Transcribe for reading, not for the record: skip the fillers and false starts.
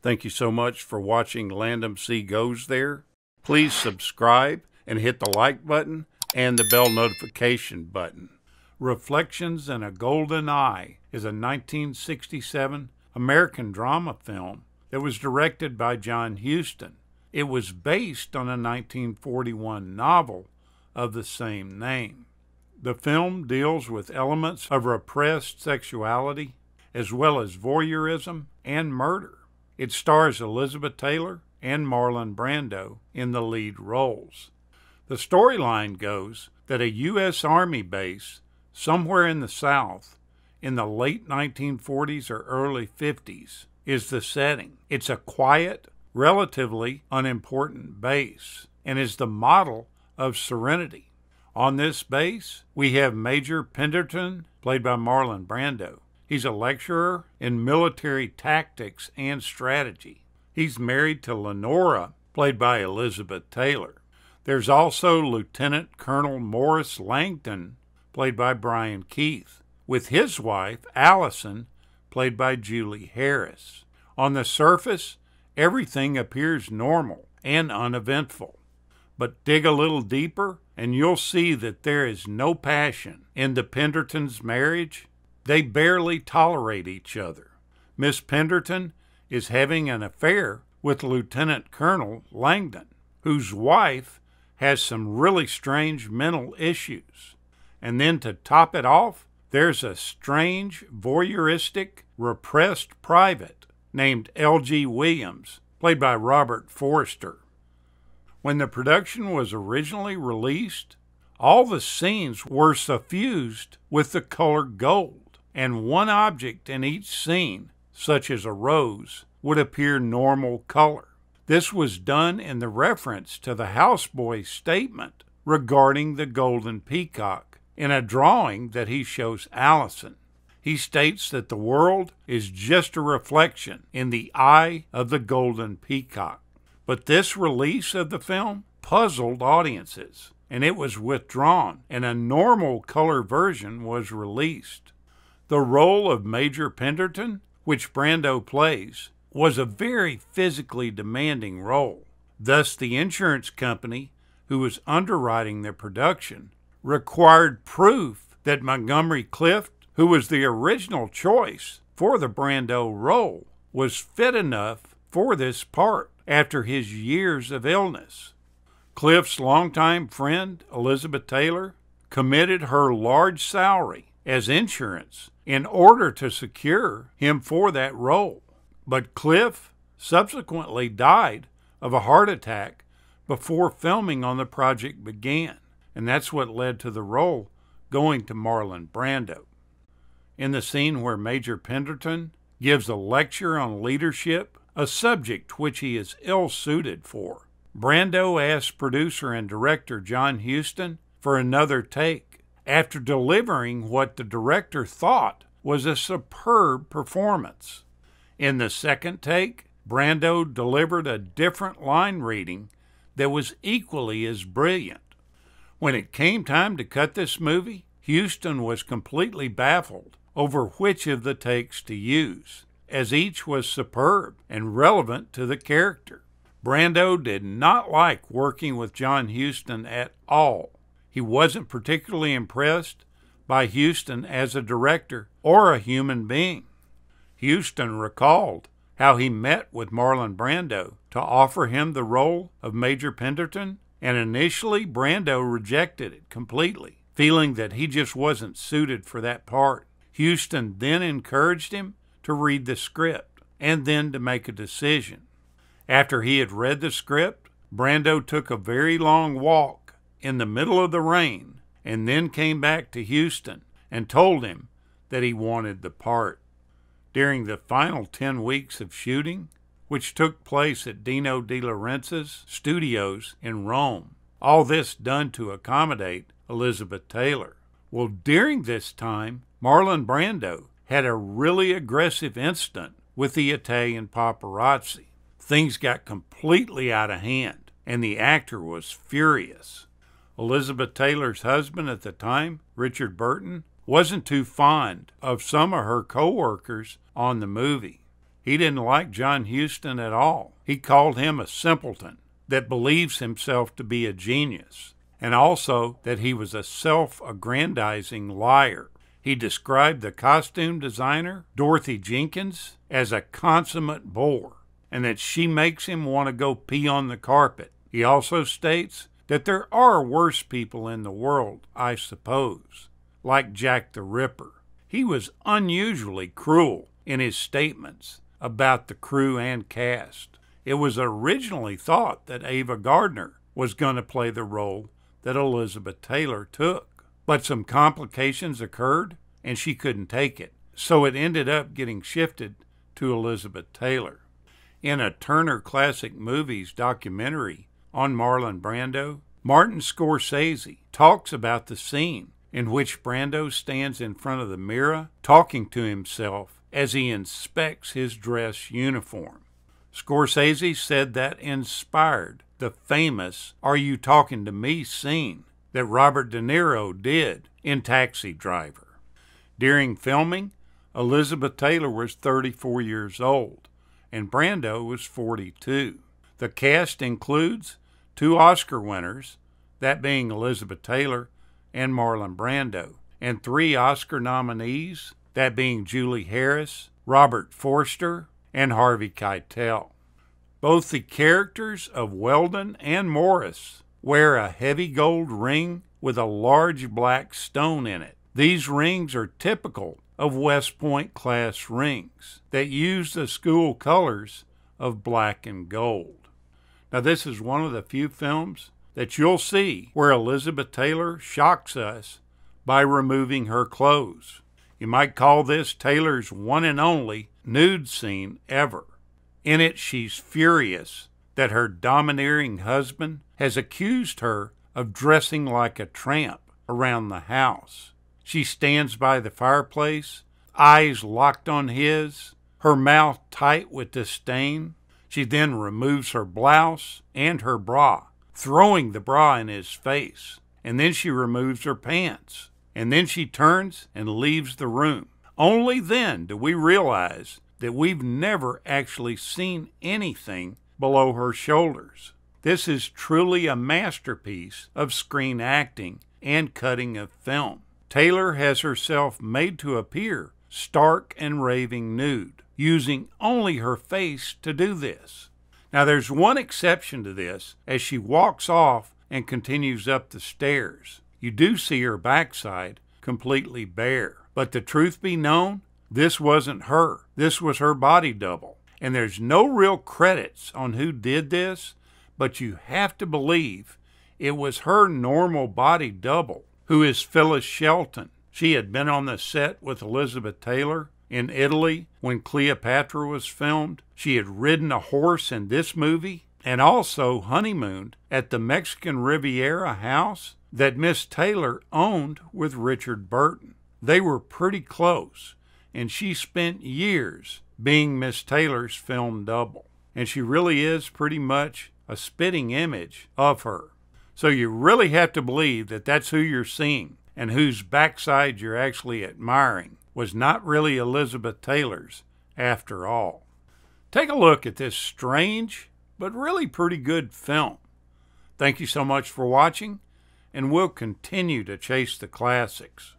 Thank you so much for watching Landumc Goes There. Please subscribe and hit the like button and the bell notification button. Reflections in a Golden Eye is a 1967 American drama film that was directed by John Huston. It was based on a 1941 novel of the same name. The film deals with elements of repressed sexuality as well as voyeurism and murder. It stars Elizabeth Taylor and Marlon Brando in the lead roles. The storyline goes that a U.S. Army base somewhere in the South in the late 1940s or early 50s is the setting. It's a quiet, relatively unimportant base and is the model of serenity. On this base, we have Major Penderton, played by Marlon Brando. He's a lecturer in military tactics and strategy. He's married to Lenora, played by Elizabeth Taylor. There's also Lieutenant Colonel Morris Langdon, played by Brian Keith, with his wife, Allison, played by Julie Harris. On the surface, everything appears normal and uneventful. But dig a little deeper, and you'll see that there is no passion in the Pendertons' marriage. They barely tolerate each other. Miss Penderton is having an affair with Lieutenant Colonel Langdon, whose wife has some really strange mental issues. And then to top it off, there's a strange, voyeuristic, repressed private named L.G. Williams, played by Robert Forster. When the production was originally released, all the scenes were suffused with the color gold, and one object in each scene, such as a rose, would appear normal color. This was done in the reference to the houseboy's statement regarding the golden peacock in a drawing that he shows Allison. He states that the world is just a reflection in the eye of the golden peacock. But this release of the film puzzled audiences, and it was withdrawn, and a normal color version was released. The role of Major Penderton, which Brando plays, was a very physically demanding role. Thus, the insurance company, who was underwriting the production, required proof that Montgomery Clift, who was the original choice for the Brando role, was fit enough for this part after his years of illness. Clift's longtime friend, Elizabeth Taylor, committed her large salary as insurance in order to secure him for that role. But Clift subsequently died of a heart attack before filming on the project began, and that's what led to the role going to Marlon Brando. In the scene where Major Penderton gives a lecture on leadership, a subject which he is ill-suited for, Brando asks producer and director John Huston for another take, after delivering what the director thought was a superb performance. In the second take, Brando delivered a different line reading that was equally as brilliant. When it came time to cut this movie, Huston was completely baffled over which of the takes to use, as each was superb and relevant to the character. Brando did not like working with John Huston at all. He wasn't particularly impressed by Huston as a director or a human being. Huston recalled how he met with Marlon Brando to offer him the role of Major Penderton, and initially Brando rejected it completely, feeling that he just wasn't suited for that part. Huston then encouraged him to read the script and then to make a decision. After he had read the script, Brando took a very long walk in the middle of the rain and then came back to Huston and told him that he wanted the part. During the final 10 weeks of shooting, which took place at Dino De Laurentiis's studios in Rome, all this done to accommodate Elizabeth Taylor. Well, during this time, Marlon Brando had a really aggressive incident with the Italian paparazzi. Things got completely out of hand, and the actor was furious. Elizabeth Taylor's husband at the time, Richard Burton, wasn't too fond of some of her co-workers on the movie. He didn't like John Huston at all. He called him a simpleton that believes himself to be a genius, and also that he was a self-aggrandizing liar. He described the costume designer, Dorothy Jenkins, as a consummate bore, and that she makes him want to go pee on the carpet. He also states that there are worse people in the world, I suppose, like Jack the Ripper. He was unusually cruel in his statements about the crew and cast. It was originally thought that Ava Gardner was going to play the role that Elizabeth Taylor took, but some complications occurred and she couldn't take it, so it ended up getting shifted to Elizabeth Taylor. In a Turner Classic Movies documentary on Marlon Brando, Martin Scorsese talks about the scene in which Brando stands in front of the mirror talking to himself as he inspects his dress uniform. Scorsese said that inspired the famous "Are You Talking to Me" scene that Robert De Niro did in Taxi Driver. During filming, Elizabeth Taylor was 34 years old, and Brando was 42. The cast includes 2 Oscar winners, that being Elizabeth Taylor and Marlon Brando, and 3 Oscar nominees, that being Julie Harris, Robert Forster, and Harvey Keitel. Both the characters of Weldon and Morris wear a heavy gold ring with a large black stone in it. These rings are typical of West Point class rings that use the school colors of black and gold. Now, this is one of the few films that you'll see where Elizabeth Taylor shocks us by removing her clothes. You might call this Taylor's one and only nude scene ever. In it, she's furious that her domineering husband has accused her of dressing like a tramp around the house. She stands by the fireplace, eyes locked on his, her mouth tight with disdain. She then removes her blouse and her bra, throwing the bra in his face, and then she removes her pants, and then she turns and leaves the room. Only then do we realize that we've never actually seen anything below her shoulders. This is truly a masterpiece of screen acting and cutting of film. Taylor has herself made to appear stark and raving nude, using only her face to do this. Now, there's one exception to this. As she walks off and continues up the stairs, you do see her backside completely bare. But the truth be known, this wasn't her. This was her body double. And there's no real credits on who did this, but you have to believe it was her normal body double, who is Phyllis Shelton. She had been on the set with Elizabeth Taylor in Italy when Cleopatra was filmed. She had ridden a horse in this movie and also honeymooned at the Mexican Riviera house that Miss Taylor owned with Richard Burton. They were pretty close, and she spent years being Miss Taylor's film double. And she really is pretty much a spitting image of her. So you really have to believe that that's who you're seeing, and whose backside you're actually admiring was not really Elizabeth Taylor's after all. Take a look at this strange but really pretty good film. Thank you so much for watching, and we'll continue to chase the classics.